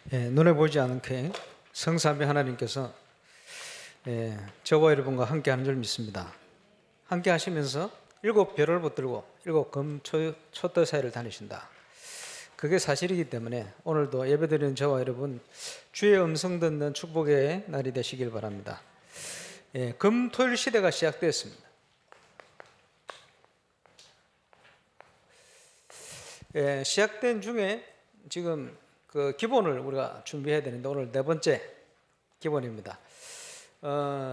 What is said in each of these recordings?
눈에 보이지 않게 성삼위 하나님께서 저와 여러분과 함께 하는 줄 믿습니다. 함께 하시면서 7별을 붙들고 7촛대 사이를 다니신다. 그게 사실이기 때문에 오늘도 예배드리는 저와 여러분 주의 음성 듣는 축복의 날이 되시길 바랍니다. 금토일 시대가 시작되었습니다. 시작된 중에 지금 그 기본을 우리가 준비해야 되는데 오늘 4번째 기본입니다.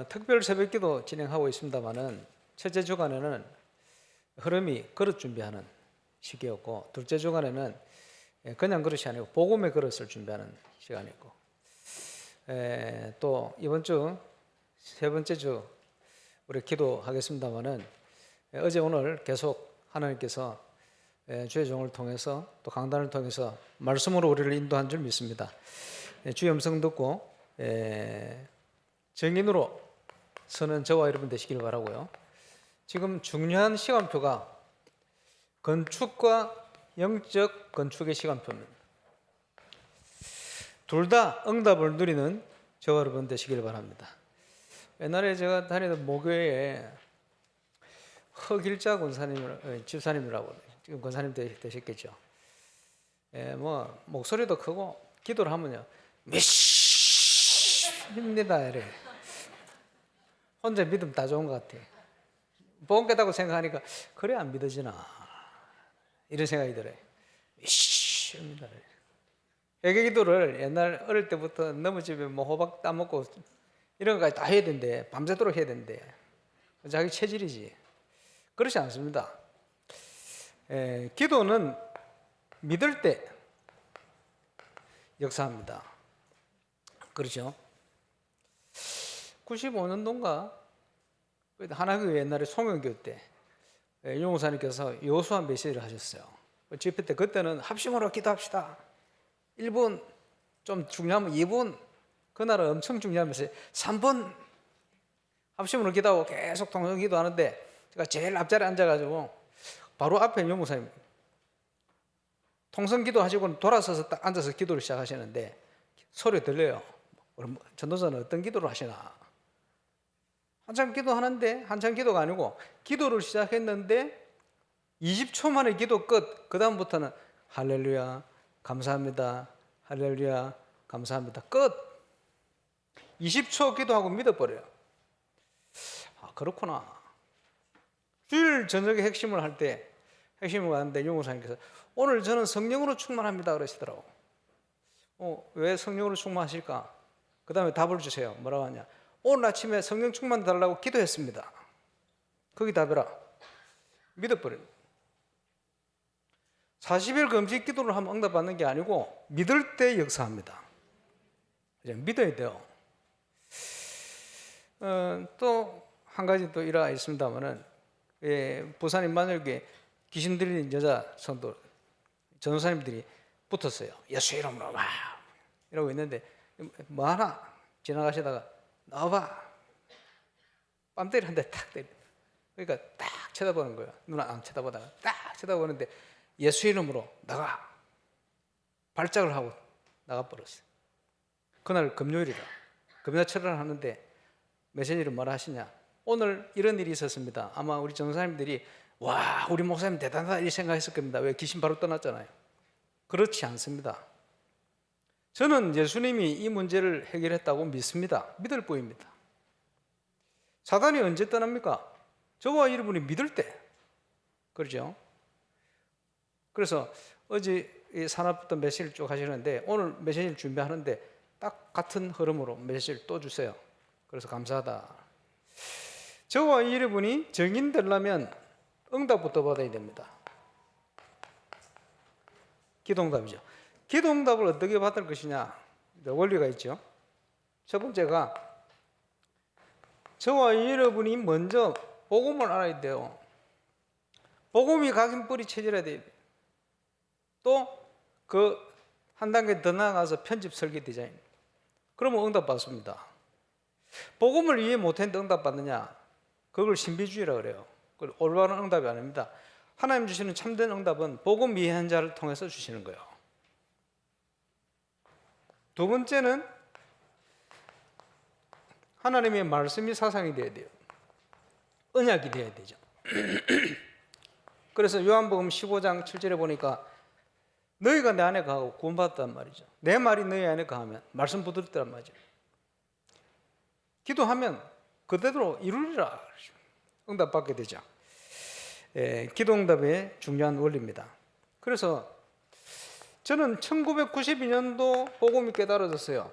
특별 새벽기도 진행하고 있습니다만은 첫째 주간에는 흐름이 그릇 준비하는 시기였고, 둘째 주간에는 그냥 그릇이 아니고 복음의 그릇을 준비하는 시간이고, 또 이번 주 세 번째 주 우리 기도하겠습니다만은 어제 오늘 계속 하나님께서 주의 종을 통해서 또 강단을 통해서 말씀으로 우리를 인도한 줄 믿습니다. 주의 음성 듣고 정인으로 서는 저와 여러분 되시길 바라고요. 지금 중요한 시간표가 건축과 영적 건축의 시간표입니다. 둘 다 응답을 누리는 저와 여러분 되시길 바랍니다. 옛날에 제가 다니던 모교회에 허길자 집사님이라고 지금 권사님 되셨겠죠. 뭐 목소리도 크고 기도를 하면요 믿습니다 이래. 혼자 믿음 다 좋은 것 같아. 복음 깨닫고 생각하니까 그래 안 믿어지나 이런 생각이 들어요. 믿습니다. 회개기도를 옛날 어릴 때부터 넘어지면 뭐 호박 따먹고 이런 것까지 다 해야 된대. 밤새도록 해야 된대. 자기 체질이지. 그렇지 않습니다. 기도는 믿을 때 역사합니다. 그렇죠? 95년도인가 하나교회 옛날에 송영교 때 용호사님께서 여호수아 메시지를 하셨어요. 집회 때 그때는 합심으로 기도합시다. 1분 좀 중요하면 2분, 그날은 엄청 중요하면서 3분 합심으로 기도하고 계속 통성 기도하는데 제가 제일 앞자리에 앉아가지고 바로 앞에 용무사님 통성 기도하시고 돌아서서 딱 앉아서 기도를 시작하시는데 소리 들려요. 전도사는 어떤 기도를 하시나? 한참 기도하는데 한참 기도가 아니고 기도를 시작했는데 20초 만에 기도 끝. 그 다음부터는 할렐루야 감사합니다. 할렐루야 감사합니다. 끝. 20초 기도하고 믿어버려요. 아 그렇구나. 주일 저녁에 핵심을 할 때 핵심을 하는데 용호사님께서 오늘 저는 성령으로 충만합니다 그러시더라고. 왜 성령으로 충만하실까? 그 다음에 답을 주세요. 뭐라고 하냐? 오늘 아침에 성령 충만 달라고 기도했습니다. 거기 답해라. 믿어버려요. 40일 금식 기도를 하면 응답받는 게 아니고 믿을 때 역사합니다. 믿어야 돼요. 또 한 가지 또 일화가 있습니다만은 부산 임마누엘교회 귀신 들리는 여자 성도 전도사님들이 붙었어요. 예수 이름으로 와 이러고 있는데 뭐 하나 지나가시다가 나와봐 뺨때리 한 대 탁 때려. 그러니까 딱 쳐다보는 거예요. 눈 안 쳐다보다가 딱 쳐다보는데 예수 이름으로 나가 발작을 하고 나가버렸어요. 그날 금요일이라 금요 철을 하는데 메시지를 뭐라 하시냐? 오늘 이런 일이 있었습니다. 아마 우리 전도사님들이 와 우리 목사님 대단하다 이 생각했을 겁니다. 왜 귀신 바로 떠났잖아요. 그렇지 않습니다. 저는 예수님이 이 문제를 해결했다고 믿습니다. 믿을 뿐입니다. 사단이 언제 떠납니까? 저와 여러분이 믿을 때. 그렇죠? 그래서 어제 산업부터 메시지를 쭉 하시는데 오늘 메시지를 준비하는데 딱 같은 흐름으로 메시지를 또 주세요. 그래서 감사하다. 저와 여러분이 정인되려면 응답부터 받아야 됩니다. 기도응답이죠. 기도응답을 어떻게 받을 것이냐 원리가 있죠. 첫 번째가 저와 여러분이 먼저 복음을 알아야 돼요. 복음이 각인뿌리 체질해야 돼요. 또 그 한 단계 더 나아가서 편집 설계 디자인. 그러면 응답받습니다. 복음을 이해 못했는데 응답받느냐? 그걸 신비주의라고 그래요. 그걸 올바른 응답이 아닙니다. 하나님 주시는 참된 응답은 복음 이해한 자를 통해서 주시는 거예요. 두 번째는 하나님의 말씀이 사상이 되어야 돼요. 언약이 되어야 되죠. 그래서 요한복음 15장 7절에 보니까 너희가 내 안에 거하고 구원받았단 말이죠. 내 말이 너희 안에 거하면 말씀 붙들었단 말이죠. 기도하면 그대로 이루리라. 응답받게 되죠. 기도 응답의 중요한 원리입니다. 그래서 저는 1992년도 복음이 깨달아졌어요.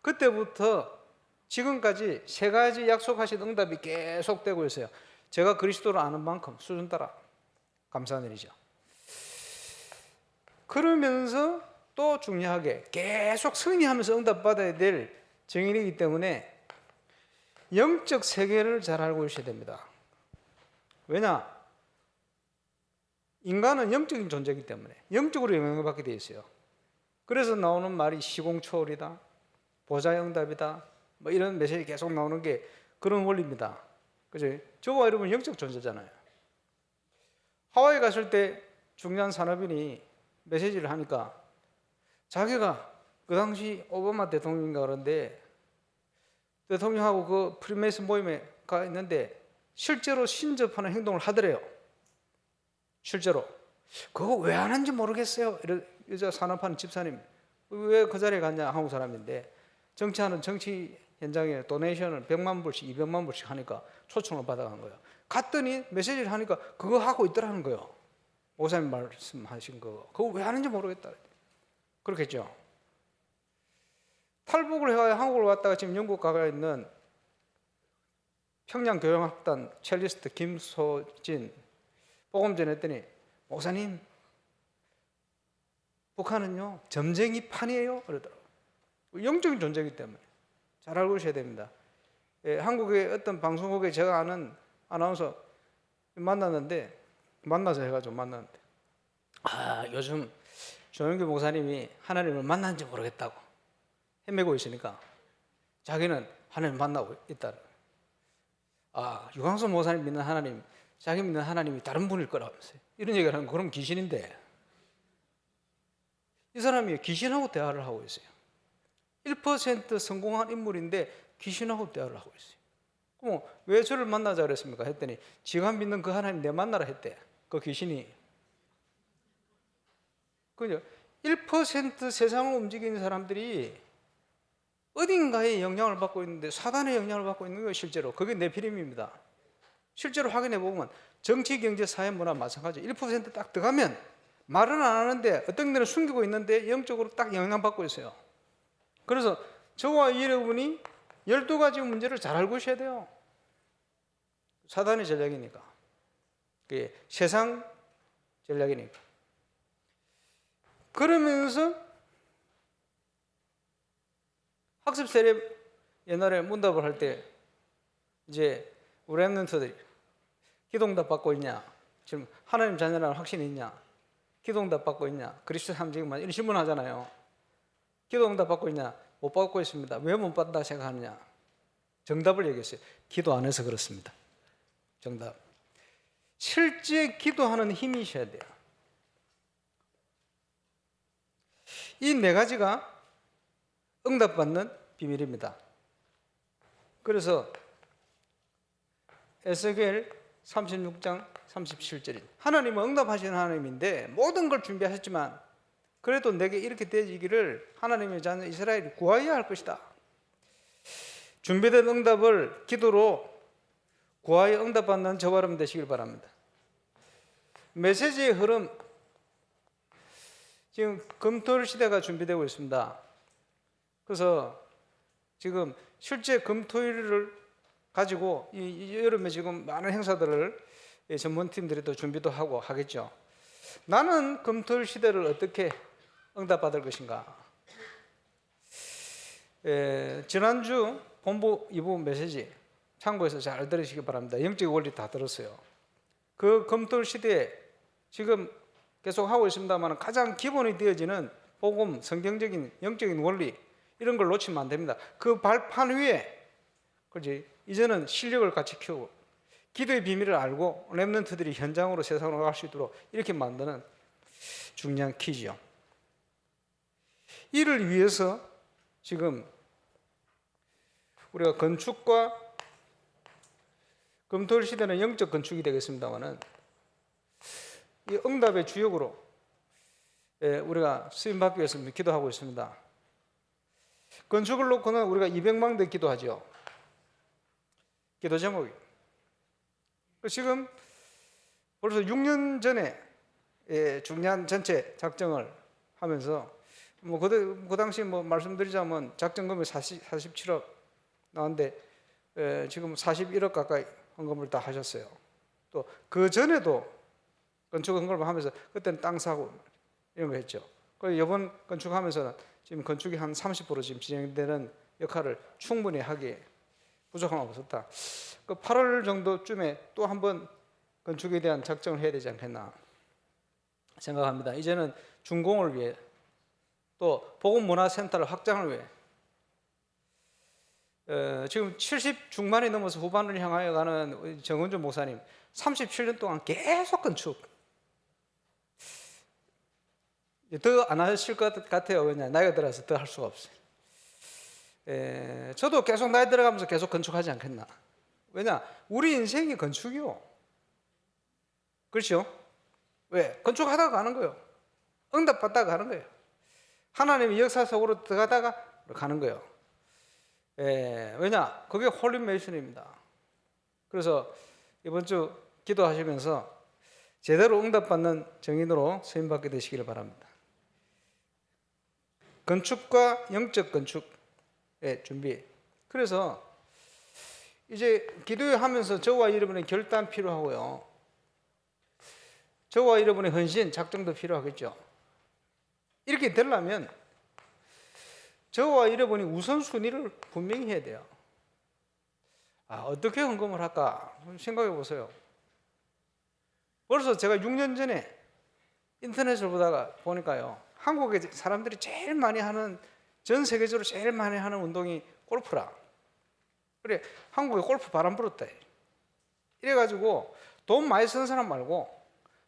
그때부터 지금까지 세 가지 약속하신 응답이 계속되고 있어요. 제가 그리스도를 아는 만큼 수준 따라 감사한 일이죠. 그러면서 또 중요하게 계속 승리하면서 응답받아야 될 증인이기 때문에 영적 세계를 잘 알고 있어야 됩니다. 왜냐? 인간은 영적인 존재이기 때문에 영적으로 영향을 받게 되어 있어요. 그래서 나오는 말이 시공초월이다, 보좌의 응답이다, 뭐 이런 메시지 계속 나오는 게 그런 원리입니다. 그죠? 저와 여러분 영적 존재잖아요. 하와이 갔을 때 중요한 산업인이 메시지를 하니까 자기가 그 당시 오바마 대통령인가 그런데 대통령하고 그 프리메이슨 모임에 가 있는데 실제로 신접하는 행동을 하더래요. 실제로. 그거 왜 하는지 모르겠어요. 여자 산업하는 집사님. 왜 그 자리에 갔냐? 한국 사람인데 정치하는 정치 현장에 도네이션을 100만 불씩 200만 불씩 하니까 초청을 받아간 거예요. 갔더니 메시지를 하니까 그거 하고 있더라는 거예요. 목사님 말씀하신 거. 그거 왜 하는지 모르겠다. 그렇겠죠. 탈북을 해야 한국을 왔다가 지금 영국 가가 있는 평양교향악단 첼리스트 김소진 복음 전했더니 목사님 북한은요 점쟁이 판이에요 그러더라고요. 영적인 존재이기 때문에 잘 알고 계셔야 됩니다. 한국의 어떤 방송국에 제가 아는 아나운서 만나서 해가지고 만났는데 요즘 조영규 목사님이 하나님을 만난지 모르겠다고 헤매고 있으니까 자기는 하나님 만나고 있다. 유광수 목사님 믿는 하나님, 자기 믿는 하나님이 다른 분일 거라면서요. 이런 얘기를 하는 거 그럼 귀신인데 이 사람이 귀신하고 대화를 하고 있어요. 1% 성공한 인물인데 귀신하고 대화를 하고 있어요. 그럼 왜 저를 만나자 그랬습니까? 했더니 지가 믿는 그 하나님 내 만나라 했대. 그 귀신이. 그죠? 1% 세상을 움직이는 사람들이 어딘가에 영향을 받고 있는데 사단의 영향을 받고 있는 거예요. 실제로. 그게 네피림입니다. 실제로 확인해 보면 정치, 경제, 사회, 문화 마찬가지 1%딱 들어가면 말은 안 하는데 어떤 데는 숨기고 있는데 영적으로 딱 영향받고 있어요. 그래서 저와 여러분이 12가지 문제를 잘 알고 있어야 돼요. 사단의 전략이니까. 그게 세상 전략이니까. 그러면서 학습 세례 옛날에 문답을 할 때 이제 우리 랩런트들이 기도응답 받고 있냐? 지금 하나님 자녀라는 확신이 있냐? 기도응답 받고 있냐? 그리스도 삼직만 이런 질문 하잖아요. 기도응답 받고 있냐? 못 받고 있습니다. 왜 못 받는다 생각하느냐? 정답을 얘기했어요. 기도 안 해서 그렇습니다. 정답. 실제 기도하는 힘이 있어야 돼요. 이 네 가지가 응답받는 비밀입니다. 그래서 에스겔 36장 37절입니다. 하나님은 응답하시는 하나님인데 모든 걸 준비하셨지만 그래도 내게 이렇게 되어지기를 하나님의 자녀 이스라엘이 구하여야 할 것이다. 준비된 응답을 기도로 구하여 응답받는 저와 여러분 되시길 바랍니다. 메시지의 흐름, 지금 금토일 시대가 준비되고 있습니다. 그래서 지금 실제 금토일을 가지고 이 여름에 지금 많은 행사들을 전문팀들이 또 준비도 하고 하겠죠. 나는 금토일 시대를 어떻게 응답받을 것인가? 지난주 본부 2부 메시지 참고해서 잘 들으시기 바랍니다. 영적 원리 다 들었어요. 그 금토일 시대에 지금 계속 하고 있습니다만 가장 기본이 되어지는 복음, 성경적인 영적인 원리 이런 걸 놓치면 안 됩니다. 그 발판 위에 그렇지 이제는 실력을 같이 키우고 기도의 비밀을 알고 렘넌트들이 현장으로 세상으로 갈 수 있도록 이렇게 만드는 중요한 키죠. 이를 위해서 지금 우리가 건축과 검토할 시대는 영적 건축이 되겠습니다만은 이 응답의 주역으로 우리가 쓰임받기 위해서 기도하고 있습니다. 건축을 놓고는 우리가 200만 대 기도하죠. 기도 제목이. 지금 벌써 6년 전에 중요한 전체 작정을 하면서 그 당시 말씀드리자면 작정금이 47억 나왔는데 지금 41억 가까이 헌금을 다 하셨어요. 또 그 전에도 건축 헌금을 하면서 그때는 땅 사고 이런 거 했죠. 그리고 이번 건축하면서는 지금 건축이 한 30% 지금 진행되는 역할을 충분히 하기에 부족함 없었다. 그 8월 정도쯤에 또 한번 건축에 대한 작정을 해야 되지 않겠나 생각합니다. 이제는 준공을 위해 또 복음문화센터를 확장을 위해 지금 70 중반이 넘어서 후반을 향하여 가는 정은주 목사님 37년 동안 계속 건축 더 안 하실 것 같아요. 왜냐 나이가 들어서 더 할 수가 없어요. 저도 계속 나이 들어가면서 계속 건축하지 않겠나. 왜냐 우리 인생이 건축이요. 그렇죠? 왜? 건축하다가 가는 거예요. 응답받다가 가는 거예요. 하나님의 역사 속으로 들어가다가 가는 거예요. 왜냐? 그게 홀리 메이션입니다. 그래서 이번 주 기도하시면서 제대로 응답받는 정인으로 쓰임받게 되시기를 바랍니다. 건축과 영적 건축의 준비. 그래서 이제 기도하면서 저와 여러분의 결단 필요하고요. 저와 여러분의 헌신, 작정도 필요하겠죠. 이렇게 되려면 저와 여러분이 우선순위를 분명히 해야 돼요. 어떻게 헌금을 할까 생각해 보세요. 벌써 제가 6년 전에 인터넷을 보니까요. 한국에 사람들이 제일 많이 하는, 전 세계적으로 제일 많이 하는 운동이 골프라. 그래, 한국에 골프 바람 불었다. 이래가지고 돈 많이 쓰는 사람 말고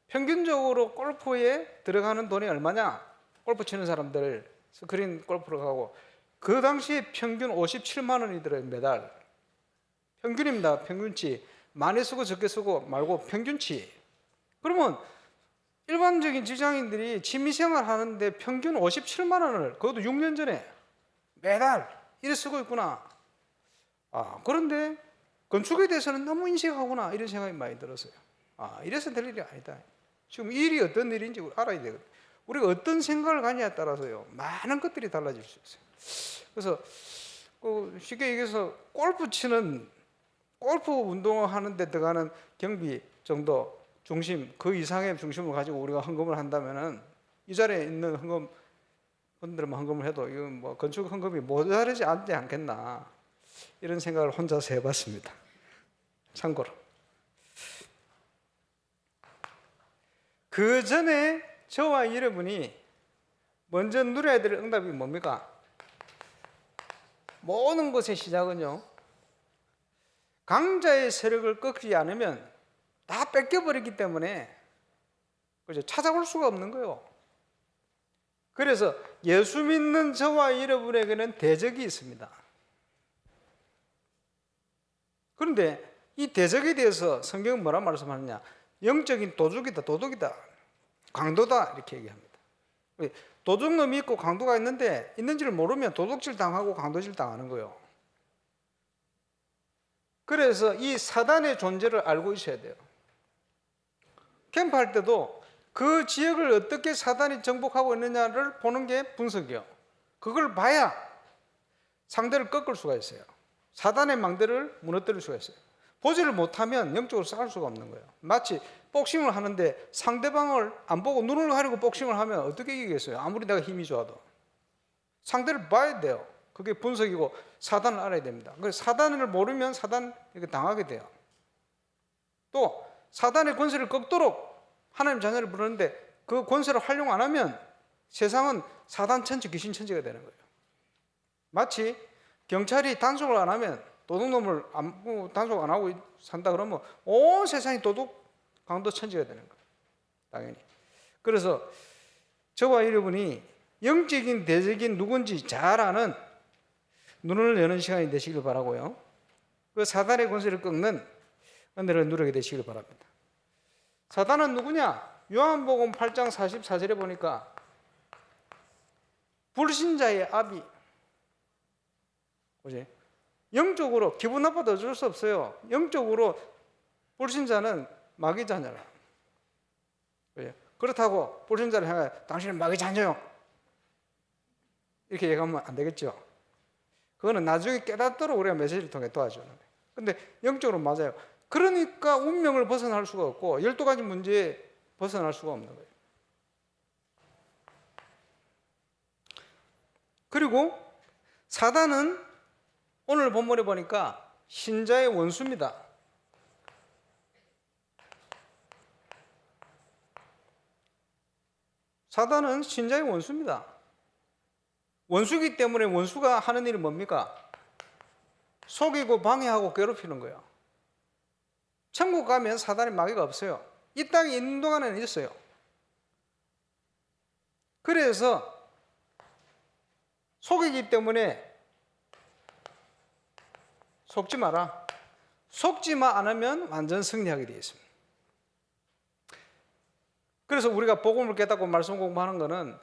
평균적으로 골프에 들어가는 돈이 얼마냐? 골프 치는 사람들 스크린 골프를 가고 그 당시에 평균 57만 원이 들어요. 매달. 평균입니다. 평균치. 많이 쓰고 적게 쓰고 말고 평균치. 그러면 일반적인 직장인들이 취미생활 하는데 평균 57만 원을 그것도 6년 전에 매달 이래 쓰고 있구나. 그런데 건축에 대해서는 너무 인식하구나 이런 생각이 많이 들었어요. 이래서 될 일이 아니다. 지금 이 일이 어떤 일인지 알아야 되거든요. 우리가 어떤 생각을 가냐에 따라서요 많은 것들이 달라질 수 있어요. 그래서 쉽게 얘기해서 골프 운동하는 데 들어가는 경비 정도 중심, 그 이상의 중심을 가지고 우리가 헌금을 한다면은 이 자리에 있는 헌금 분들만 헌금을 해도 이건 건축 헌금이 모자르지 않지 않겠나 이런 생각을 혼자서 해봤습니다. 참고로 그 전에 저와 여러분이 먼저 누려야 될 응답이 뭡니까? 모든 것의 시작은요 강자의 세력을 꺾지 않으면 다 뺏겨버리기 때문에 그죠? 찾아올 수가 없는 거예요. 그래서 예수 믿는 저와 여러분에게는 대적이 있습니다. 그런데 이 대적에 대해서 성경은 뭐라 말씀하느냐? 영적인 도둑이다, 강도다 이렇게 얘기합니다. 도둑놈이 있고 강도가 있는데 있는지를 모르면 도둑질 당하고 강도질 당하는 거예요. 그래서 이 사단의 존재를 알고 있어야 돼요. 캠프할 때도 그 지역을 어떻게 사단이 정복하고 있느냐를 보는 게 분석이요. 그걸 봐야 상대를 꺾을 수가 있어요. 사단의 망대를 무너뜨릴 수가 있어요. 보지를 못하면 영적으로 싸울 수가 없는 거예요. 마치 복싱을 하는데 상대방을 안 보고 눈을 가리고 복싱을 하면 어떻게 이기겠어요? 아무리 내가 힘이 좋아도. 상대를 봐야 돼요. 그게 분석이고 사단을 알아야 됩니다. 그래서 사단을 모르면 사단에게 당하게 돼요. 또 사단의 권세를 꺾도록 하나님 자녀를 부르는데 그 권세를 활용 안 하면 세상은 사단 천지, 귀신 천지가 되는 거예요. 마치 경찰이 단속을 안 하면 도둑놈을 단속 안 하고 산다 그러면 온 세상이 도둑, 강도 천지가 되는 거예요. 당연히. 그래서 저와 여러분이 영적인 대적인 누군지 잘 아는 눈을 여는 시간이 되시길 바라고요. 그 사단의 권세를 꺾는 은혜를 누리게 되시길 바랍니다. 사단은 누구냐? 요한복음 8장 44절에 보니까 불신자의 아비. 그지? 영적으로 기분 나빠도 어쩔 수 없어요. 영적으로 불신자는 마귀 자녀라. 그지? 그렇다고 불신자를 향해 당신은 마귀 자녀요, 이렇게 얘기하면 안 되겠죠. 그거는 나중에 깨닫도록 우리가 메시지를 통해 도와주는 거예요. 근데 영적으로 맞아요. 그러니까 운명을 벗어날 수가 없고 12가지 문제에 벗어날 수가 없는 거예요. 그리고 사단은 오늘 본문에 보니까 신자의 원수입니다. 사단은 신자의 원수입니다. 원수이기 때문에 원수가 하는 일이 뭡니까? 속이고 방해하고 괴롭히는 거예요. 천국 가면 사단의 마귀가 없어요. 이 땅에 있는 동안에는 있어요. 그래서 속이기 때문에 속지 마라. 속지만 않으면 완전 승리하게 되어 있습니다. 그래서 우리가 복음을 깨닫고 말씀 공부하는 거는,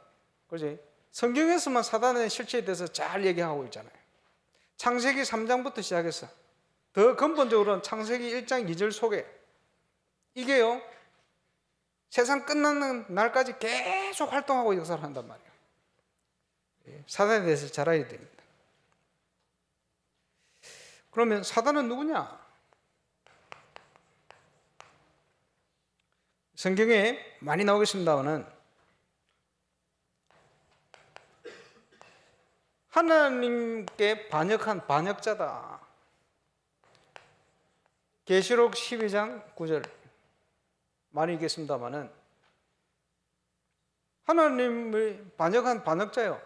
그렇지? 성경에서만 사단의 실체에 대해서 잘 얘기하고 있잖아요. 창세기 3장부터 시작해서 더 근본적으로는 창세기 1장 2절 속에 이게요, 세상 끝나는 날까지 계속 활동하고 역사를 한단 말이에요. 사단에 대해서 잘 알아야 됩니다. 그러면 사단은 누구냐? 성경에 많이 나오겠습니다만은 하나님께 반역한 반역자다. 계시록 12장 9절 많이 읽겠습니다만은 하나님을 반역한 반역자요.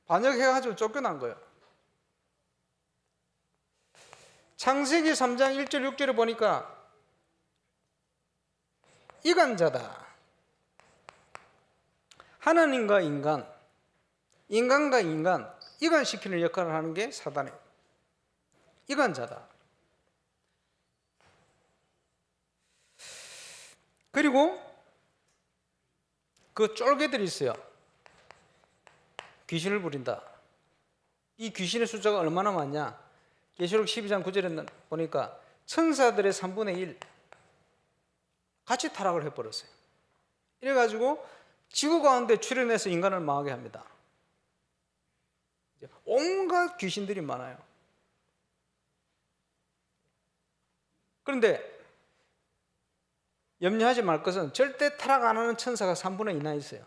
반역해가지고 쫓겨난 거예요. 창세기 3장 1절 6절에 보니까 이간자다. 하나님과 인간, 인간과 인간 이간시키는 역할을 하는 게 사단이에요. 이간자다. 그리고 그 쫄개들이 있어요. 귀신을 부린다. 이 귀신의 숫자가 얼마나 많냐? 계시록 12장 9절에 보니까 천사들의 3분의 1 같이 타락을 해버렸어요. 이래가지고 지구 가운데 출현해서 인간을 망하게 합니다. 온갖 귀신들이 많아요. 그런데 염려하지 말 것은 절대 타락 안 하는 천사가 3분의 2나 있어요.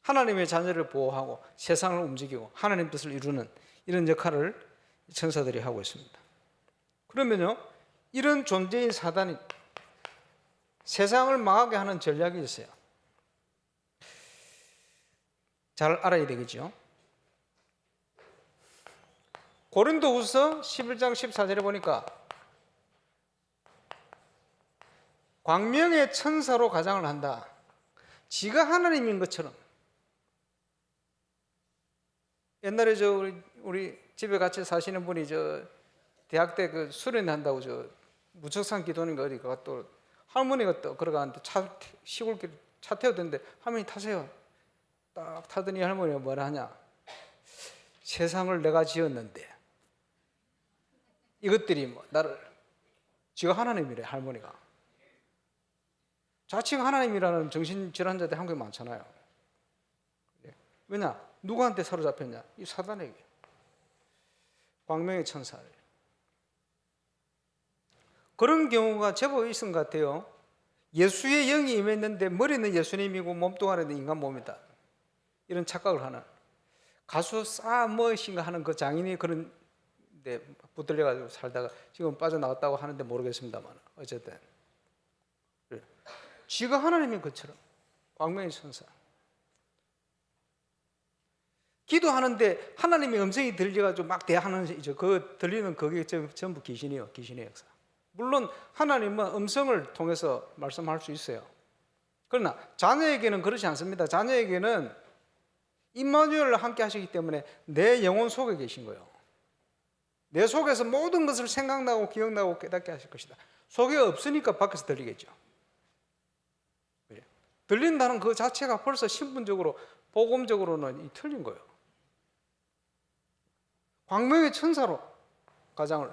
하나님의 자녀를 보호하고 세상을 움직이고 하나님 뜻을 이루는 이런 역할을 천사들이 하고 있습니다. 그러면요, 이런 존재인 사단이 세상을 망하게 하는 전략이 있어요. 잘 알아야 되겠죠. 고린도후서 11장 14절에 보니까 광명의 천사로 가장을 한다. 지가 하나님인 것처럼. 옛날에 우리 집에 같이 사시는 분이 대학 때 그 수련한다고 무척산 기도원인가 어디가 또 할머니가 또 걸어가는데 시골길 차 태워대는데 할머니 타세요. 딱 타더니 할머니가 뭐라 하냐? 세상을 내가 지었는데 이것들이 나를, 지가 하나님이래. 할머니가 자칭 하나님이라는 정신질환자들 한국에 많잖아요. 왜냐? 누구한테 사로잡혔냐? 이 사단에게. 광명의 천사를. 그런 경우가 제법 있은 것 같아요. 예수의 영이 임했는데 머리는 예수님이고 몸뚱아리는 인간 몸이다. 이런 착각을 하는 가수 무엇인가 하는 그 장인이 그런 데 붙들려가지고 살다가 지금 빠져나왔다고 하는데 모르겠습니다만 어쨌든 지가 하나님인 것처럼 광명의 천사. 기도하는데 하나님의 음성이 들려가지고 막 대하는 그 들리는 그게 전부 귀신이에요. 귀신의 역사. 물론 하나님은 음성을 통해서 말씀할 수 있어요. 그러나 자녀에게는 그렇지 않습니다. 자녀에게는 임마누엘과 함께 하시기 때문에 내 영혼 속에 계신 거예요. 내 속에서 모든 것을 생각나고 기억나고 깨닫게 하실 것이다. 속에 없으니까 밖에서 들리겠죠. 들린다는 그 자체가 벌써 신분적으로 복음적으로는 틀린 거예요. 광명의 천사로 가장을,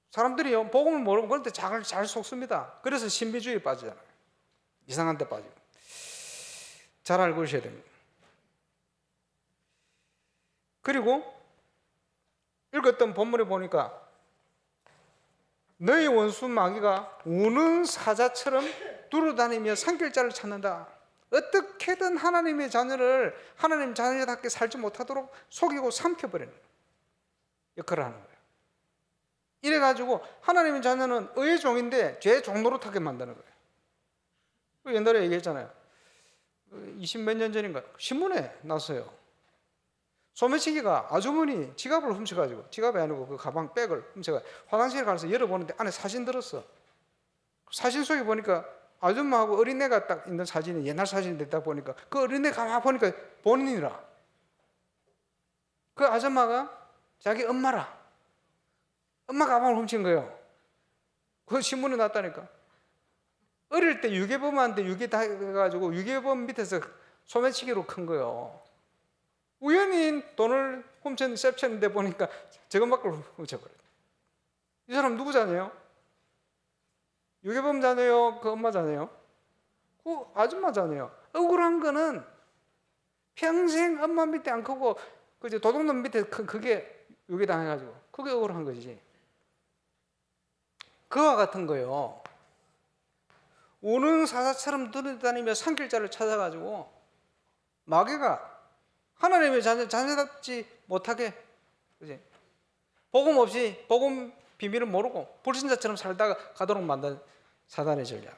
사람들이 복음을 모르고 그럴 때 잘 속습니다. 그래서 신비주의에 빠지잖아요. 이상한 데 빠지고. 잘 알고 계셔야 됩니다. 그리고 읽었던 본문에 보니까 너희 원수 마귀가 우는 사자처럼 두루다니며 산길자를 찾는다. 어떻게든 하나님의 자녀를 하나님 자녀답게 살지 못하도록 속이고 삼켜버리는 역할을 하는 거예요. 이래가지고 하나님의 자녀는 의의 종인데 죄의 종노릇하게 만드는 거예요. 옛날에 얘기했잖아요. 20몇 년 전인가 신문에 났어요. 소매치기가 아주머니 지갑을 훔쳐가지고, 지갑이 아니고 그 가방 백을 훔쳐가 화장실에 가서 열어보는데 안에 사진 들었어. 사진 속에 보니까 아줌마하고 어린애가 딱 있는 사진이 옛날 사진이 됐다 보니까 그 어린애 가만 보니까 본인이라. 그 아줌마가 자기 엄마라. 엄마 가방을 훔친 거예요. 그 신문에 났다니까. 어릴 때 유괴범한테 유괴당해가지고 유괴범 밑에서 소매치기로 큰 거예요. 우연히 돈을 훔쳤는데 보니까 저것밖을 훔쳐버려요. 이 사람 누구 자녀예요? 유괴범 자녀요? 그 엄마 자녀요? 그 아줌마 자녀요. 억울한 거는 평생 엄마 밑에 안 크고 그 도둑놈 밑에 그게 유괴당해가지고 그게 억울한 거지. 그와 같은 거예요. 우는 사자처럼 들이다니며 산길자를 찾아가지고 마귀가 하나님의 자녀답지 못하게, 그지? 복음 없이 복음 비밀을 모르고 불신자처럼 살다가 가도록 만든 사단의 전략.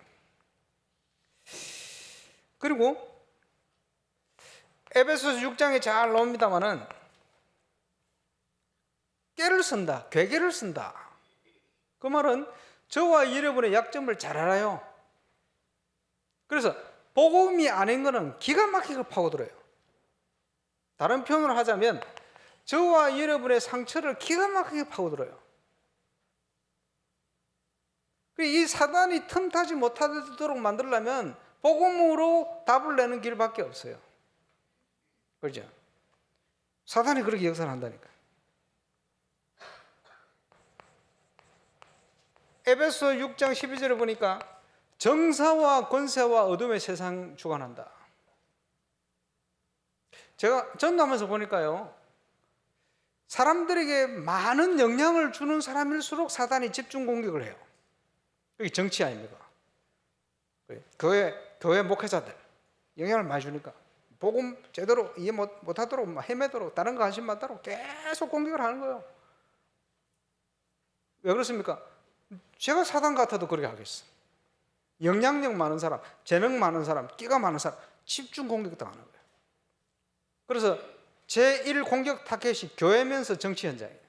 그리고 에베소서 6장에 잘 나옵니다마는 꾀를 쓴다, 괴계를 쓴다. 그 말은 저와 여러분의 약점을 잘 알아요. 그래서 복음이 아닌 거는 기가 막히게 파고들어요. 다른 표현으로 하자면 저와 여러분의 상처를 기가 막히게 파고들어요. 이 사단이 틈타지 못하도록 만들려면 복음으로 답을 내는 길밖에 없어요. 그렇죠? 사단이 그렇게 역사를 한다니까. 에베소 6장 12절에 보니까 정사와 권세와 어둠의 세상 주관한다. 제가 전도하면서 보니까요, 사람들에게 많은 영향을 주는 사람일수록 사단이 집중 공격을 해요. 여기 정치 아닙니까? 교회 목회자들 영향을 많이 주니까 복음 제대로 이해 못하도록 헤매도록 다른 거 관심 많도록 계속 공격을 하는 거예요. 왜 그렇습니까? 제가 사단 같아도 그렇게 하겠어. 영향력 많은 사람, 재능 많은 사람, 끼가 많은 사람 집중 공격 당하는 거예요. 그래서 제1 공격 타겟이 교회면서 정치 현장이에요.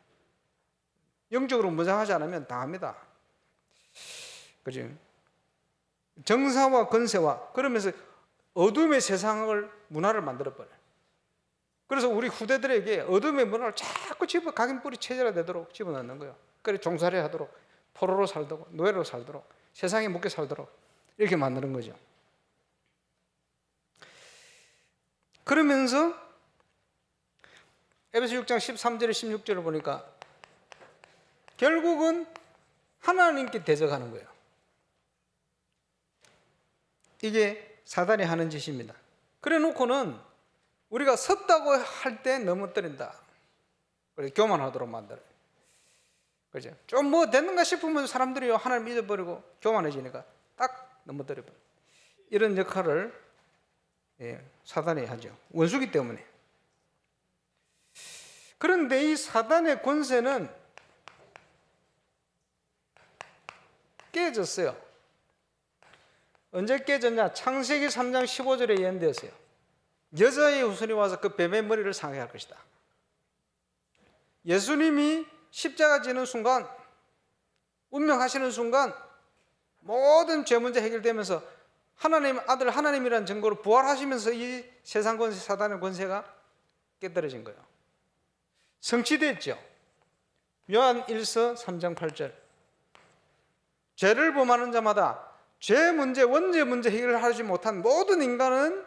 영적으로 무장하지 않으면 당합니다. 그죠? 정사와 권세와, 그러면서 어둠의 세상을 문화를 만들어버려요. 그래서 우리 후대들에게 어둠의 문화를 자꾸 각인뿌리 체질화되도록 집어넣는 거예요. 그래 종살이 하도록, 포로로 살도록, 노예로 살도록, 세상에 묶여 살도록 이렇게 만드는 거죠. 그러면서 에베소 6장 13절에 16절을 보니까 결국은 하나님께 대적하는 거예요. 이게 사단이 하는 짓입니다. 그래 놓고는 우리가 섰다고 할 때 넘어뜨린다. 그래서 교만하도록 만들어요. 그죠? 좀 뭐 됐는가 싶으면 사람들이 하나님 잊어버리고 교만해지니까 딱 넘어뜨려버려요. 이런 역할을 사단이 하죠. 원수기 때문에. 그런데 이 사단의 권세는 깨졌어요. 언제 깨졌냐? 창세기 3장 15절에 예언되었어요. 여자의 후손이 와서 그 뱀의 머리를 상하게 할 것이다. 예수님이 십자가 지는 순간, 운명하시는 순간 모든 죄 문제 해결되면서 하나님 아들 하나님이라는 증거로 부활하시면서 이 세상 권세, 사단의 권세가 깨달아진 거예요. 성취됐죠. 요한 1서 3장 8절. 죄를 범하는 자마다 죄 문제, 원죄 문제 해결을 하지 못한 모든 인간은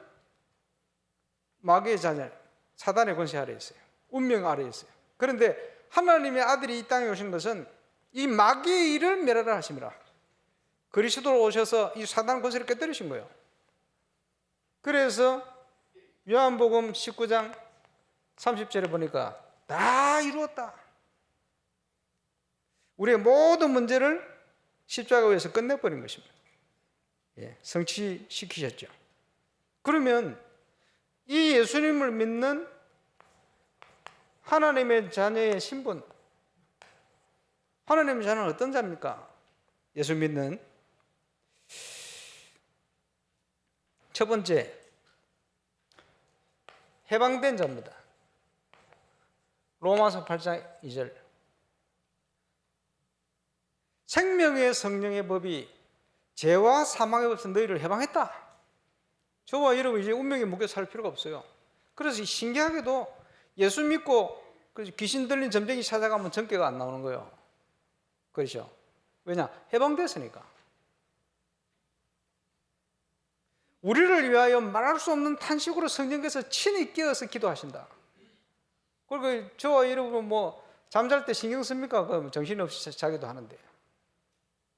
마귀의 자녀, 사단의 권세 아래에 있어요. 운명 아래에 있어요. 그런데 하나님의 아들이 이 땅에 오신 것은 이 마귀의 일을 멸하라 하심이라. 그리스도로 오셔서 이 사단 권세를 깨뜨리신 거예요. 그래서 요한복음 19장 30절에 보니까 다 이루었다. 우리의 모든 문제를 십자가 위에서 끝내버린 것입니다. 성취시키셨죠. 그러면 이 예수님을 믿는 하나님의 자녀의 신분, 하나님의 자녀는 어떤 자입니까? 예수 믿는 첫 번째, 해방된 자입니다. 로마서 8장 2절. 생명의 성령의 법이 죄와 사망의 법에서 너희를 해방했다. 저와 여러분 이제 운명에 묶여 살 필요가 없어요. 그래서 신기하게도 예수 믿고 귀신 들린 점쟁이 찾아가면 전개가 안 나오는 거예요. 그렇죠? 왜냐? 해방됐으니까. 우리를 위하여 말할 수 없는 탄식으로 성령께서 친히 깨어서 기도하신다. 그리고 저와 여러분 잠잘 때 신경 씁니까? 그럼 정신없이 자기도 하는데.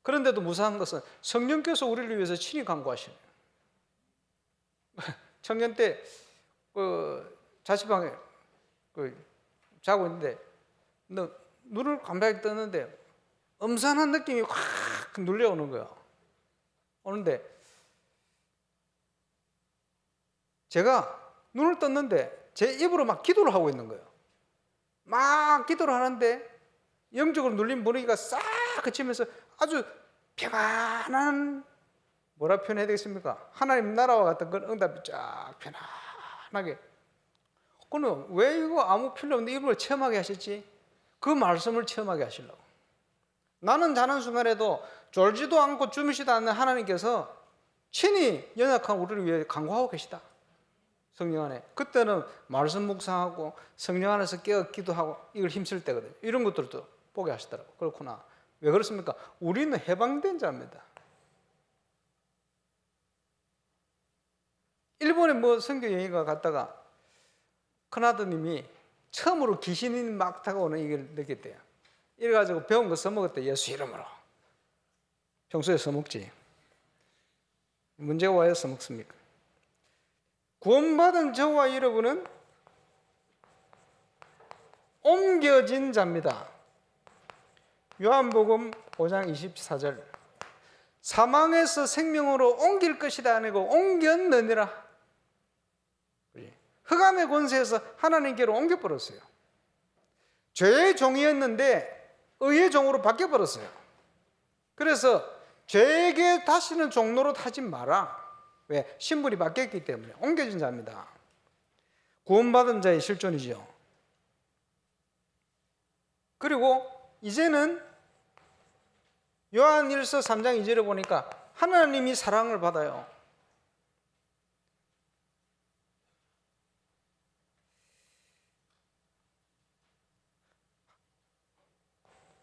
그런데도 무사한 것은 성령께서 우리를 위해서 친히 간구하시네요. 청년 때 자취방에 자고 있는데 눈을 감사히 떴는데 음산한 느낌이 확 눌려오는 거야. 오는데 제가 눈을 떴는데 제 입으로 막 기도를 하고 있는 거예요. 막 기도를 하는데 영적으로 눌린 분위기가 싹 그치면서 아주 평안한, 뭐라 표현해야 되겠습니까? 하나님 나라와 같은 그런 응답이 쫙 편안하게. 그는 왜 이거 아무 필요 없는데 이걸 체험하게 하셨지? 그 말씀을 체험하게 하시려고. 나는 자는 순간에도 졸지도 않고 주무시도 않는 하나님께서 친히 연약한 우리를 위해 간구하고 계시다. 성령 안에. 그때는 말씀 묵상하고 성령 안에서 깨어 기도하고 이걸 힘쓸 때거든요. 이런 것들도 보게 하시더라고요. 그렇구나. 왜 그렇습니까? 우리는 해방된 자입니다. 일본에 선교 여행가 갔다가 큰아드님이 처음으로 귀신이 막 다가오는 이걸 느꼈대요. 이래가지고 배운 거 써먹었대. 예수 이름으로. 평소에 써먹지. 문제가 와야 써먹습니까? 구원받은 저와 여러분은 옮겨진 자입니다. 요한복음 5장 24절. 사망에서 생명으로 옮길 것이다 아니고 옮겼느니라. 흑암의 권세에서 하나님께로 옮겨버렸어요. 죄의 종이었는데 의의 종으로 바뀌어버렸어요. 그래서 죄에게 다시는 종로로 타지 마라. 왜? 신분이 바뀌었기 때문에 옮겨진 자입니다. 구원받은 자의 실존이죠. 그리고 이제는 요한 1서 3장 2절에 보니까 하나님이 사랑을 받아요.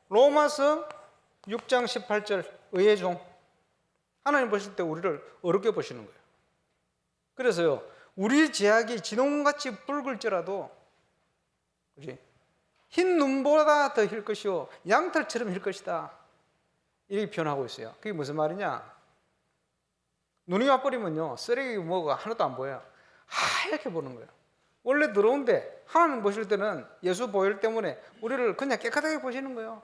로마서 6장 18절 의의 종. 하나님 보실 때 우리를 어렵게 보시는 거예요. 그래서요, 우리 제약이 진홍같이 붉을지라도 흰 눈보다 더 힐 것이요 양털처럼 힐 것이다. 이렇게 표현하고 있어요. 그게 무슨 말이냐? 눈이 와버리면요, 쓰레기 뭐가 하나도 안 보여요. 하얗게 보는 거예요. 원래 더러운데 하나님 보실 때는 예수 보혈 때문에 우리를 그냥 깨끗하게 보시는 거예요.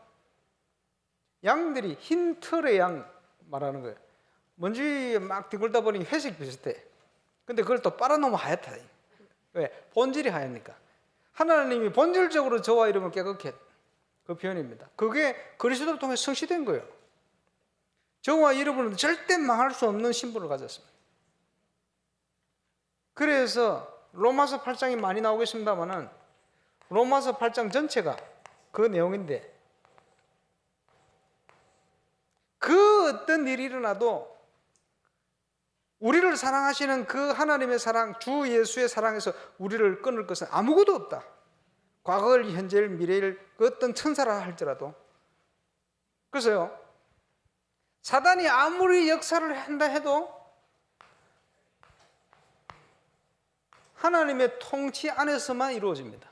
양들이 흰 털의 양 말하는 거예요. 먼지 막 뒹굴다 보니 회색 비슷해. 근데 그걸 또 빨아놓으면 하얗다. 왜? 본질이 하얘니까. 하나님이 본질적으로 저와 이름을 깨끗게 했다. 그 표현입니다. 그게 그리스도를 통해 성취된 거예요. 저와 여러분은 절대 망할 수 없는 신분을 가졌습니다. 그래서 로마서 8장이 많이 나오겠습니다만은 로마서 8장 전체가 그 내용인데 그 어떤 일이 일어나도 우리를 사랑하시는 그 하나님의 사랑, 주 예수의 사랑에서 우리를 끊을 것은 아무것도 없다. 과거를, 현재를, 미래를 그 어떤 천사라 할지라도. 그래서요, 사단이 아무리 역사를 한다 해도 하나님의 통치 안에서만 이루어집니다.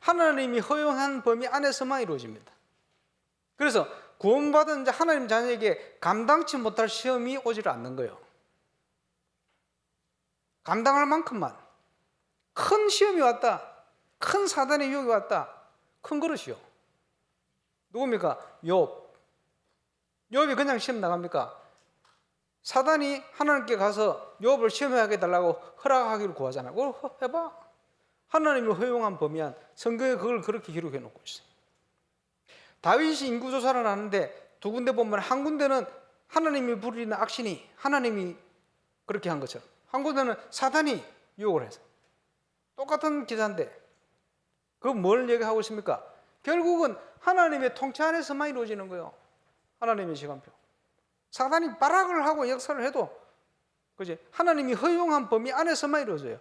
하나님이 허용한 범위 안에서만 이루어집니다. 그래서 구원받은 하나님 자녀에게 감당치 못할 시험이 오지를 않는 거예요. 감당할 만큼만. 큰 시험이 왔다. 큰 사단의 유혹이 왔다. 큰 그릇이요. 누굽니까? 욥. 욥이 그냥 시험 나갑니까? 사단이 하나님께 가서 욥을 시험하게 해달라고 허락하기를 구하잖아요. 그걸 해봐. 하나님이 허용한 범위 안, 성경에 그걸 그렇게 기록해 놓고 있어요. 다윗이 인구조사를 하는데 두 군데 보면 한 군데는 하나님이 부리는 악신이 하나님이 그렇게 한 것처럼, 한 군데는 사단이 유혹을 해서. 똑같은 기사인데 그거 뭘 얘기하고 있습니까? 결국은 하나님의 통치 안에서만 이루어지는 거예요. 하나님의 시간표. 사단이 발악을 하고 역사를 해도 그지? 하나님이 허용한 범위 안에서만 이루어져요.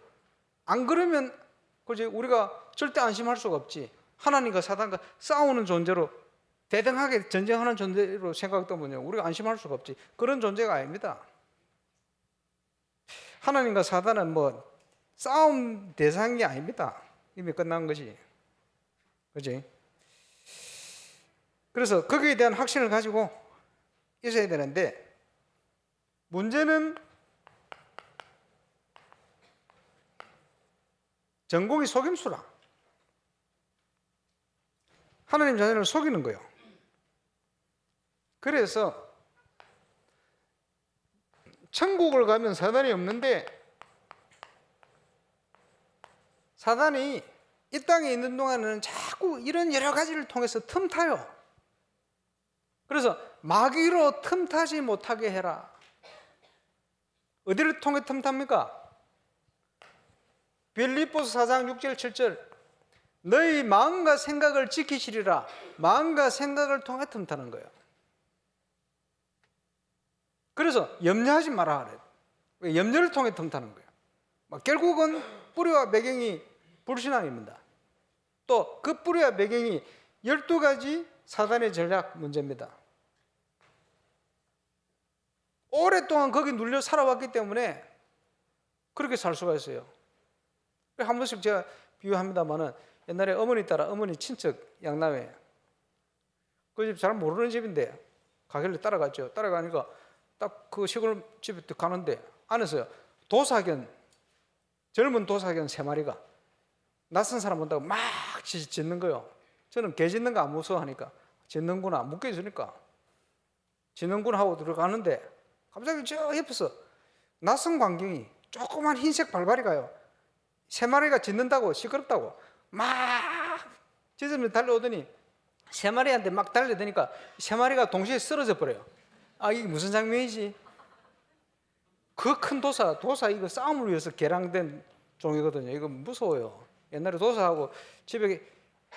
안 그러면 그지? 우리가 절대 안심할 수가 없지. 하나님과 사단과 싸우는 존재로, 대등하게 전쟁하는 존재로 생각되면요, 우리가 안심할 수가 없지. 그런 존재가 아닙니다. 하나님과 사단은 뭐 싸움 대상이 아닙니다. 이미 끝난 것이. 그지? 그래서 거기에 대한 확신을 가지고 있어야 되는데, 문제는 전공이 속임수라. 하나님 자녀를 속이는 거예요. 그래서 천국을 가면 사단이 없는데, 사단이 이 땅에 있는 동안에는 자꾸 이런 여러 가지를 통해서 틈타요. 그래서 마귀로 틈타지 못하게 해라. 어디를 통해 틈탑니까? 빌립보서 4장 6절 7절 너희 마음과 생각을 지키시리라. 마음과 생각을 통해 틈타는 거예요. 그래서 염려하지 마라 그래요. 염려를 통해 틈타는 거예요. 결국은 뿌리와 배경이 불신앙입니다. 또 그 뿌리와 배경이 12가지 사단의 전략 문제입니다. 오랫동안 거기 눌려 살아왔기 때문에 그렇게 살 수가 있어요. 한 번씩 제가 비유합니다만은, 옛날에 어머니 따라 어머니 친척 양남에 그 집 잘 모르는 집인데 가길래 따라갔죠. 따라가니까 딱 그 시골 집에 가는데 안에서요, 도사견, 젊은 도사견 3마리가 낯선 사람 온다고 막 짖는 거예요. 저는 개 짖는 거 안 무서워하니까, 짖는구나, 묶여있으니까 짖는구나 하고 들어가는데 갑자기 저 옆에서 낯선 광경이 조그만 흰색 발발이가요, 3마리가 짖는다고, 시끄럽다고 막 짖으면서 달려오더니 3마리한테 막 달려드니까 3마리가 동시에 쓰러져 버려요. 아, 이게 무슨 장면이지? 그 큰 도사 이거 싸움을 위해서 개량된 종이거든요. 이거 무서워요. 옛날에 도사하고 집에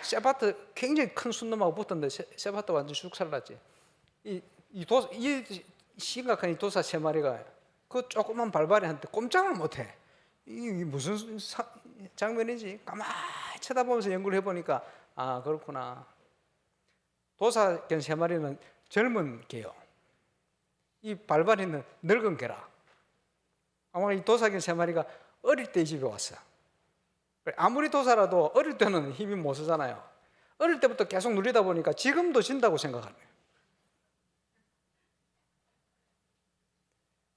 세바트 굉장히 큰 순놈하고 붙었는데 세바트 완전 쑥 살랐지. 이 심각한 이 도사 3마리가 그 조그만 발발이한테 꼼짝을 못해. 이게 무슨 장면이지? 가만히 쳐다보면서 연구를 해보니까, 아, 그렇구나. 도사견 3마리는 젊은 개요. 이 발발이는 늙은 개라. 아마 이 도사견 3마리가 어릴 때 이 집에 왔어. 아무리 도사라도 어릴 때는 힘이 못 쓰잖아요. 어릴 때부터 계속 눌리다 보니까 지금도 진다고 생각하는 거예요.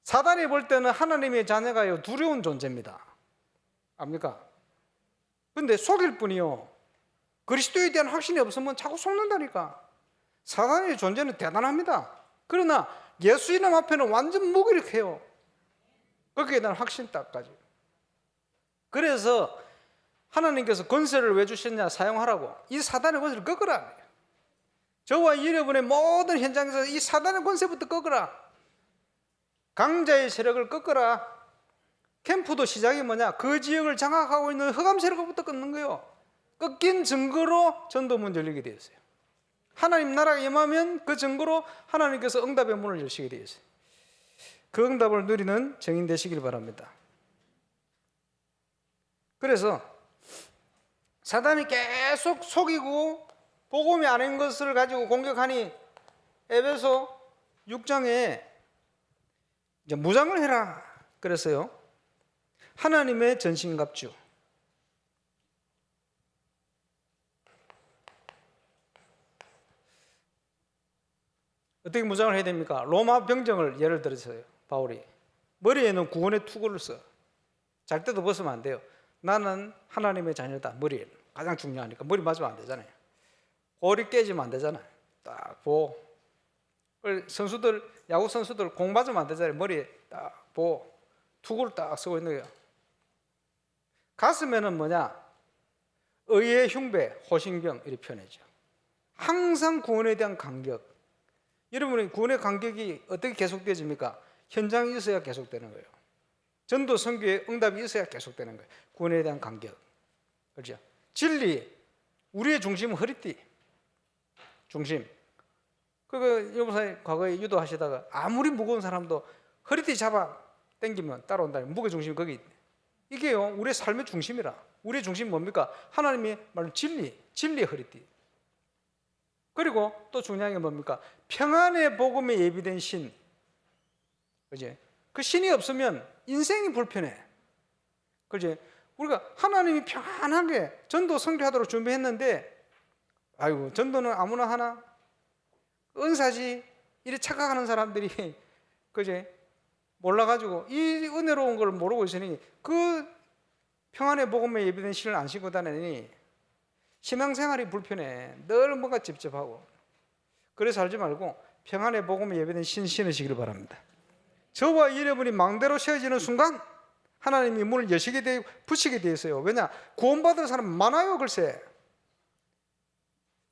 사단이 볼 때는 하나님의 자녀가요, 두려운 존재입니다. 압니까? 근데 속일 뿐이요, 그리스도에 대한 확신이 없으면 자꾸 속는다니까. 사단의 존재는 대단합니다. 그러나 예수 이름 앞에는 완전 무기력해요. 거기에 대한 확신 딱까지. 그래서 하나님께서 권세를 왜 주셨냐? 사용하라고. 이 사단의 권세를 꺾으라. 저와 여러분의 모든 현장에서 이 사단의 권세부터 꺾으라. 강자의 세력을 꺾으라. 캠프도 시작이 뭐냐? 그 지역을 장악하고 있는 흑암 세력부터 끊는 거예요. 꺾인 증거로 전도문 열리게 되었어요. 하나님 나라가 임하면 그 증거로 하나님께서 응답의 문을 여시게 되었어요. 그 응답을 누리는 증인 되시길 바랍니다. 그래서 사단이 계속 속이고 복음이 아닌 것을 가지고 공격하니 에베소 6장에 이제 무장을 해라 그랬어요. 하나님의 전신갑주. 어떻게 무장을 해야 됩니까? 로마 병정을 예를 들어서요. 바울이 머리에는 구원의 투구를 써. 잘 때도 벗으면 안 돼요. 나는 하나님의 자녀다. 머리에 가장 중요하니까 머리 맞으면 안 되잖아요. 골이 깨지면 안 되잖아요. 딱 보호. 선수들, 야구 선수들 공 맞으면 안 되잖아요. 머리에 딱 보호. 투구를 딱 쓰고 있는 거예요. 가슴에는 뭐냐? 의의 흉배, 호신경 이렇게 표현하죠. 항상 구원에 대한 간격. 여러분의 구원의 간격이 어떻게 계속되집니까? 현장이 있어야 계속되는 거예요. 전도 선교의 응답이 있어야 계속되는 거예요. 구원에 대한 간격. 그렇죠? 진리, 우리의 중심은 허리띠. 중심. 그거 여보사님 과거에 유도하시다가 아무리 무거운 사람도 허리띠 잡아 당기면 따라온다니 무게 중심이 거기 있네. 이게요, 우리의 삶의 중심이라. 우리의 중심이 뭡니까? 하나님이 말하는 진리, 진리의 허리띠. 그리고 또 중요한 게 뭡니까? 평안의 복음에 예비된 신. 그지? 그 신이 없으면 인생이 불편해. 그지? 우리가 하나님이 평안하게 전도 선교하도록 준비했는데, 아이고, 전도는 아무나 하나? 은사지. 이래 착각하는 사람들이, 그지? 몰라가지고, 이 은혜로운 걸 모르고 있으니, 그 평안의 복음에 예비된 신을 안 신고 다니니, 신앙생활이 불편해. 늘 뭔가 찝찝하고. 그래서 살지 말고 평안의 복음에 예배된 신으시기를 바랍니다. 저와 여러분이 망대로 세워지는 순간 하나님이 문을 여시게 되고 붙이게 되어 있어요. 왜냐? 구원받을 사람 많아요. 글쎄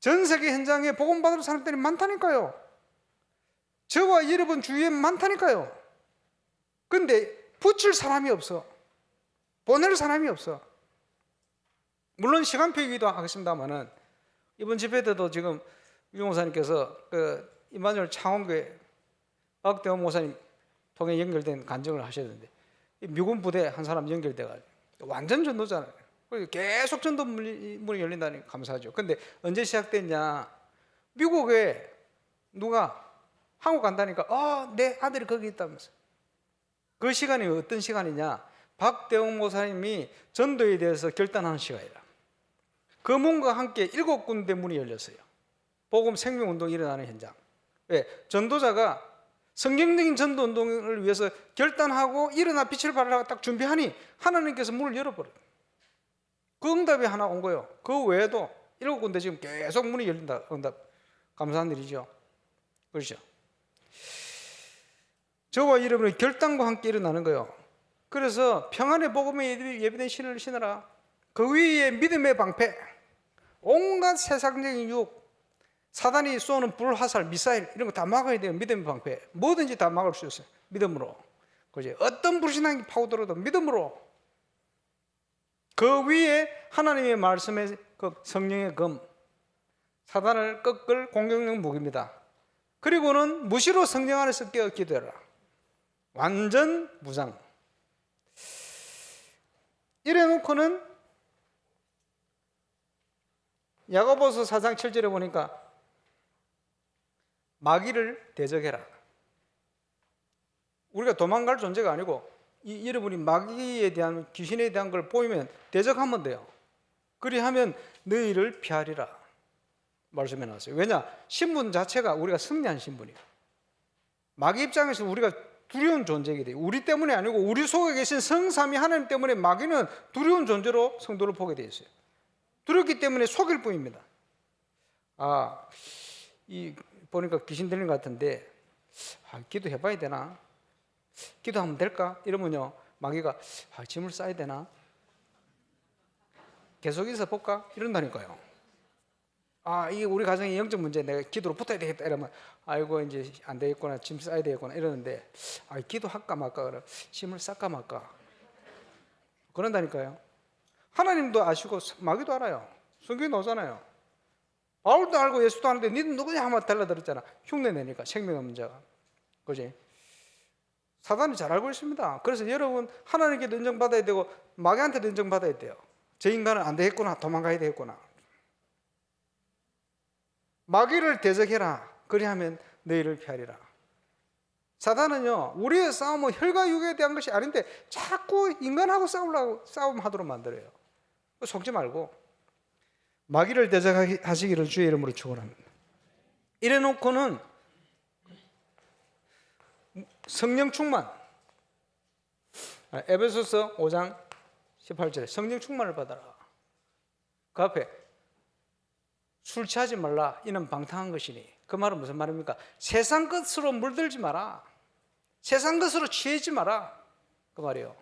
전 세계 현장에 복음받을 사람들이 많다니까요. 저와 여러분 주위에 많다니까요. 근데 붙일 사람이 없어. 보낼 사람이 없어. 물론 시간표이기도 하겠습니다만은 이번 집회 때도 지금 유 목사님께서 그 임마누엘 창원교회 박대원 목사님 통해 연결된 간증을 하셨는데 미군 부대 한 사람 연결돼가지고 완전 전도잖아요. 계속 전도 문이 열린다니 감사하죠. 근데 언제 시작됐냐? 미국에 누가 한국 간다니까 내 아들이 거기 있다면서. 그 시간이 어떤 시간이냐? 박대원 목사님이 전도에 대해서 결단하는 시간이라. 그 문과 함께 7군데 문이 열렸어요. 복음 생명운동이 일어나는 현장. 왜? 전도자가 성경적인 전도운동을 위해서 결단하고 일어나 빛을 발하라고 딱 준비하니 하나님께서 문을 열어버려요. 그 응답이 하나 온 거예요. 그 외에도 7군데 지금 계속 문이 열린다. 응답. 감사한 일이죠. 그렇죠? 저와 여러분의 결단과 함께 일어나는 거예요. 그래서 평안의 복음에 예비된 신을 신으라. 그 위에 믿음의 방패, 온갖 세상적인 유혹, 사단이 쏘는 불, 화살, 미사일 이런 거 다 막아야 돼요. 믿음의 방패. 뭐든지 다 막을 수 있어요. 믿음으로. 그지? 어떤 불신앙이 파고들어도 믿음으로. 그 위에 하나님의 말씀의 그 성령의 검, 사단을 꺾을 공격용 무기입니다. 그리고는 무시로 성령 안에서 깨어 기도해라. 완전 무장. 이래 놓고는 야고보서 4장 7절에 보니까 마귀를 대적해라. 우리가 도망갈 존재가 아니고 여러분이 마귀에 대한 귀신에 대한 걸 보이면 대적하면 돼요. 그리하면 너희를 피하리라 말씀해 놨어요. 왜냐? 신분 자체가 우리가 승리한 신분이에요. 마귀 입장에서 우리가 두려운 존재이게 돼요. 우리 때문에 아니고 우리 속에 계신 성삼위 하나님 때문에 마귀는 두려운 존재로 성도를 보게 되어 있어요. 두렵기 때문에 속일 뿐입니다. 보니까 귀신 들린 것 같은데 기도해봐야 되나? 기도하면 될까? 이러면요 마귀가 짐을 싸야 되나? 계속 있어 볼까? 이런다니까요. 이게 우리 가정의 영적 문제, 내가 기도로 붙어야 되겠다 이러면 아이고 이제 안 되겠구나, 짐 싸야 되겠구나 이러는데 기도할까 말까 그래, 짐을 쌀까 말까 그런다니까요. 하나님도 아시고 마귀도 알아요. 성경에 나오잖아요. 바울도 알고 예수도 아는데 니는 누구냐 하면 달라들었잖아. 흉내 내니까 생명 없는 자가. 그지? 사단이 잘 알고 있습니다. 그래서 여러분 하나님께도 인정받아야 되고 마귀한테도 인정받아야 돼요. 저 인간은 안 되겠구나, 도망가야 되겠구나. 마귀를 대적해라, 그리하면 너희를 피하리라. 사단은요, 우리의 싸움은 혈과 육에 대한 것이 아닌데 자꾸 인간하고 싸움하도록 만들어요. 속지 말고 마귀를 대적하시기를 주의 이름으로 축원합니다. 이래 놓고는 성령 충만, 에베소서 5장 18절에 성령 충만을 받아라. 그 앞에 술 취하지 말라, 이는 방탕한 것이니. 그 말은 무슨 말입니까? 세상 것으로 물들지 마라, 세상 것으로 취하지 마라, 그 말이에요.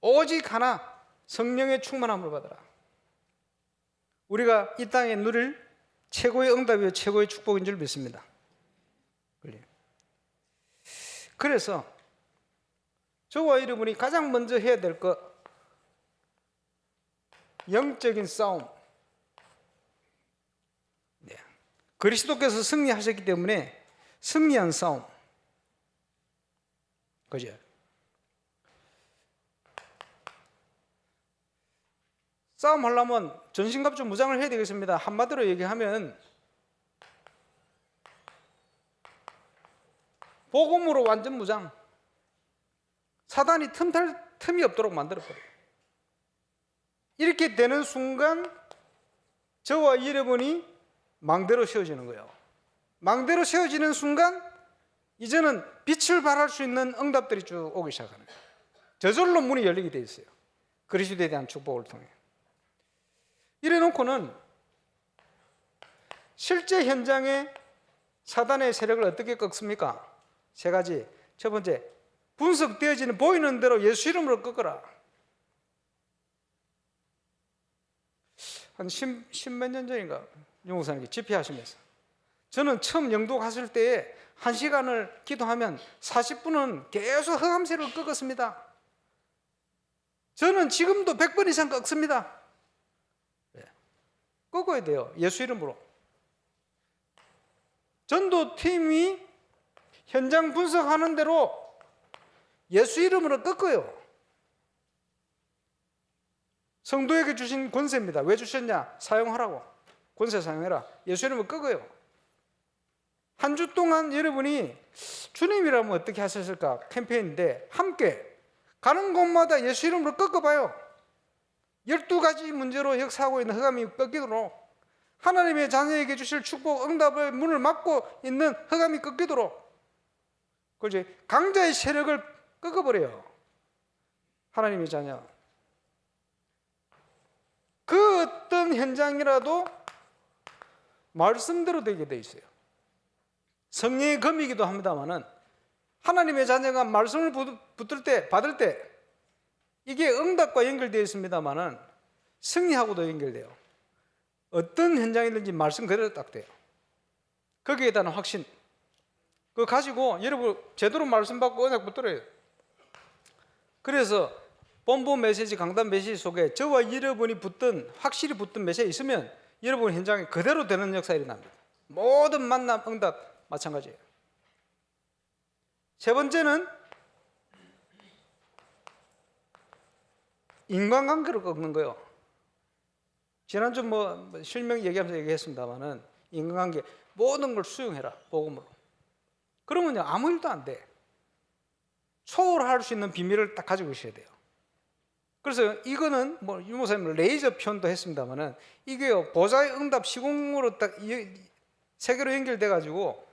오직 하나, 성령의 충만함을 받아라. 우리가 이 땅에 누릴 최고의 응답이요 최고의 축복인 줄 믿습니다. 그래서 저와 여러분이 가장 먼저 해야 될 것, 영적인 싸움. 네. 그리스도께서 승리하셨기 때문에 승리한 싸움. 그죠? 싸움하려면 전신갑주 무장을 해야 되겠습니다. 한마디로 얘기하면 복음으로 완전 무장. 사단이 틈탈 틈이 없도록 만들어버려요. 이렇게 되는 순간 저와 여러분이 망대로 세워지는 거예요. 망대로 세워지는 순간 이제는 빛을 발할 수 있는 응답들이 쭉 오기 시작하는 거예요. 저절로 문이 열리게 돼 있어요. 그리스도에 대한 축복을 통해. 이래 놓고는 실제 현장에 사단의 세력을 어떻게 꺾습니까? 세 가지. 첫 번째, 분석되어지는 보이는 대로 예수 이름으로 꺾어라. 한 십몇 년 전인가 유 목사님께 집회하시면서 저는 처음 영도 갔을 때에 1시간을 기도하면 40분은 계속 흑암세를 꺾었습니다. 저는 지금도 100번 이상 꺾습니다. 꺾어야 돼요. 예수 이름으로. 전도팀이 현장 분석하는 대로 예수 이름으로 꺾어요. 성도에게 주신 권세입니다. 왜 주셨냐? 사용하라고. 권세 사용해라. 예수 이름으로 꺾어요. 한 주 동안 여러분이 주님이라면 어떻게 하셨을까? 캠페인인데 함께 가는 곳마다 예수 이름으로 꺾어봐요. 12가지 문제로 역사하고 있는 흑암이 꺾이도록, 하나님의 자녀에게 주실 축복 응답의 문을 막고 있는 흑암이 꺾이도록, 그렇지? 강자의 세력을 꺾어버려요. 하나님의 자녀. 그 어떤 현장이라도 말씀대로 되게 돼 있어요. 성령의 검이기도 합니다만은 하나님의 자녀가 말씀을 받을 때 이게 응답과 연결되어 있습니다만은 승리하고도 연결돼요. 어떤 현장이든지 말씀 그대로 딱 돼요. 거기에 대한 확신. 그거 가지고 여러분 제대로 말씀 받고 언약 붙들어요. 그래서 본부 메시지, 강단 메시지 속에 저와 여러분이 확실히 붙든 메시지 있으면 여러분 현장에 그대로 되는 역사가 일어납니다. 모든 만남, 응답 마찬가지예요. 세 번째는 인간관계를 꺾는 거예요. 지난주 실명 얘기하면서 얘기했습니다만은 인간관계 모든 걸 수용해라, 복음으로. 그러면요 아무 일도 안 돼. 초월할 수 있는 비밀을 딱 가지고 있어야 돼요. 그래서 이거는 유 목사님 레이저 표현도 했습니다만은 이게요 보좌의 응답 시공으로 딱 세계로 연결돼 가지고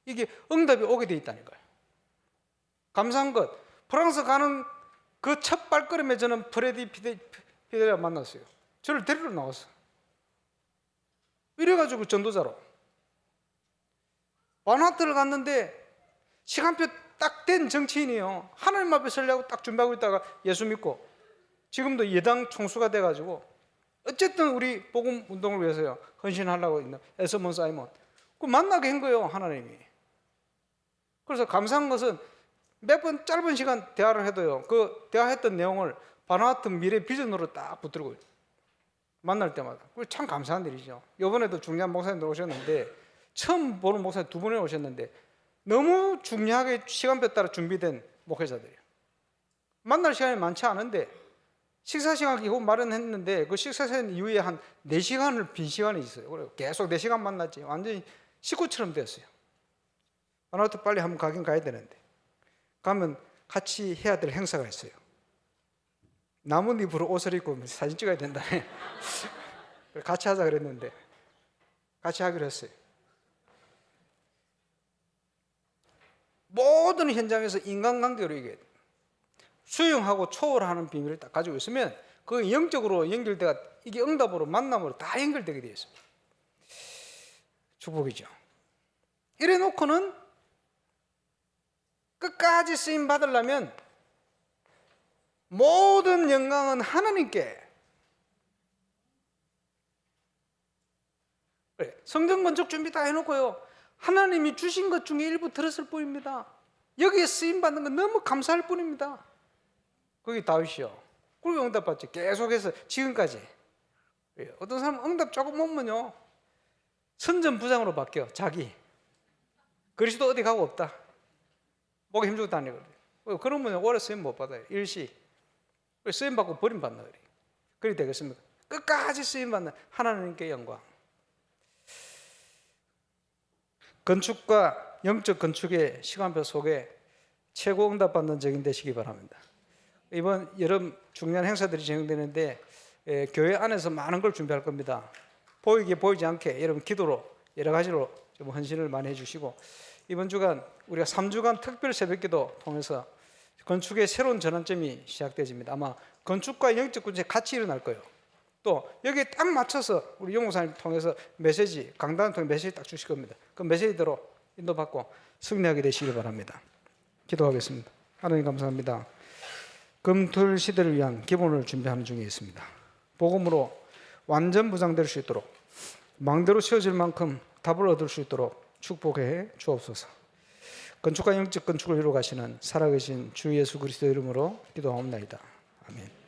이게 응답이 오게 돼 있다니까요. 감사한 것, 프랑스 가는 그 첫 발걸음에 저는 프레디 피데리아 만났어요. 저를 데리러 나왔어. 이래가지고 전도자로 바누아투를 갔는데 시간표 딱 된 정치인이요. 하나님 앞에 서려고 딱 준비하고 있다가 예수 믿고 지금도 예당 총수가 돼가지고 어쨌든 우리 복음 운동을 위해서요 헌신하려고 있는 에스몬 사이먼 그 만나게 한 거예요, 하나님이. 그래서 감사한 것은 몇 번 짧은 시간 대화를 해도요 그 대화했던 내용을 바누아투 미래 비전으로 딱 붙들고 만날 때마다. 참 감사한 일이죠. 이번에도 중요한 목사님들 오셨는데 처음 보는 목사님 두 분이 오셨는데 너무 중요하게 시간표에 따라 준비된 목회자들이에요. 만날 시간이 많지 않은데 식사 시간 기고 마련했는데 그 식사 시간 이후에 한 4시간을 빈 시간이 있어요. 그리고 계속 4시간 만났지. 완전히 식구처럼 됐어요. 바나우트 빨리 한번 가긴 가야 되는데 가면 같이 해야 될 행사가 있어요. 나뭇잎으로 옷을 입고 사진 찍어야 된다네. 같이 하자 그랬는데 같이 하기로 했어요. 모든 현장에서 인간관계로 이게 수용하고 초월하는 비밀을 딱 가지고 있으면 그 영적으로 연결돼가 이게 응답으로 만남으로 다 연결되게 되어 있습니다. 축복이죠. 이래 놓고는 끝까지 쓰임 받으려면 모든 영광은 하나님께. 그래, 성전 건축 준비 다 해놓고요, 하나님이 주신 것 중에 일부 들었을 뿐입니다. 여기에 쓰임 받는 건 너무 감사할 뿐입니다. 그게 다윗이요. 그리고 응답받지. 계속해서 지금까지. 어떤 사람은 응답 조금 오면요 선전부장으로 바뀌어. 자기 그리스도 어디 가고 없다. 목에 힘주고 다니거든요. 그러면 오래 쓰임 못 받아요. 일시 쓰임 받고 버림받나 그래. 그리 되겠습니까? 끝까지 쓰임 받는 하나님께 영광. 건축과 영적 건축의 시간표 속에 최고 응답받는 적인 되시기 바랍니다. 이번 여름 중요한 행사들이 진행되는데 교회 안에서 많은 걸 준비할 겁니다. 보이게 보이지 않게 여러분 기도로 여러 가지로 좀 헌신을 많이 해주시고, 이번 주간 우리가 3주간 특별 새벽기도 통해서 건축의 새로운 전환점이 시작되집니다. 아마 건축과 영적 군축이 같이 일어날 거예요. 또 여기에 딱 맞춰서 우리 용 목사님 통해서 메시지, 강단을 통해 메시지 딱 주실 겁니다. 그 메시지대로 인도받고 승리하게 되시길 바랍니다. 기도하겠습니다. 하나님 감사합니다. 금토일 시대를 위한 기본을 준비하는 중에 있습니다. 복음으로 완전 부장될 수 있도록 망대로 세워질 만큼 답을 얻을 수 있도록 축복해 주옵소서. 건축과 영적 건축을 이루어 가시는 살아계신 주 예수 그리스도 이름으로 기도하옵나이다. 아멘.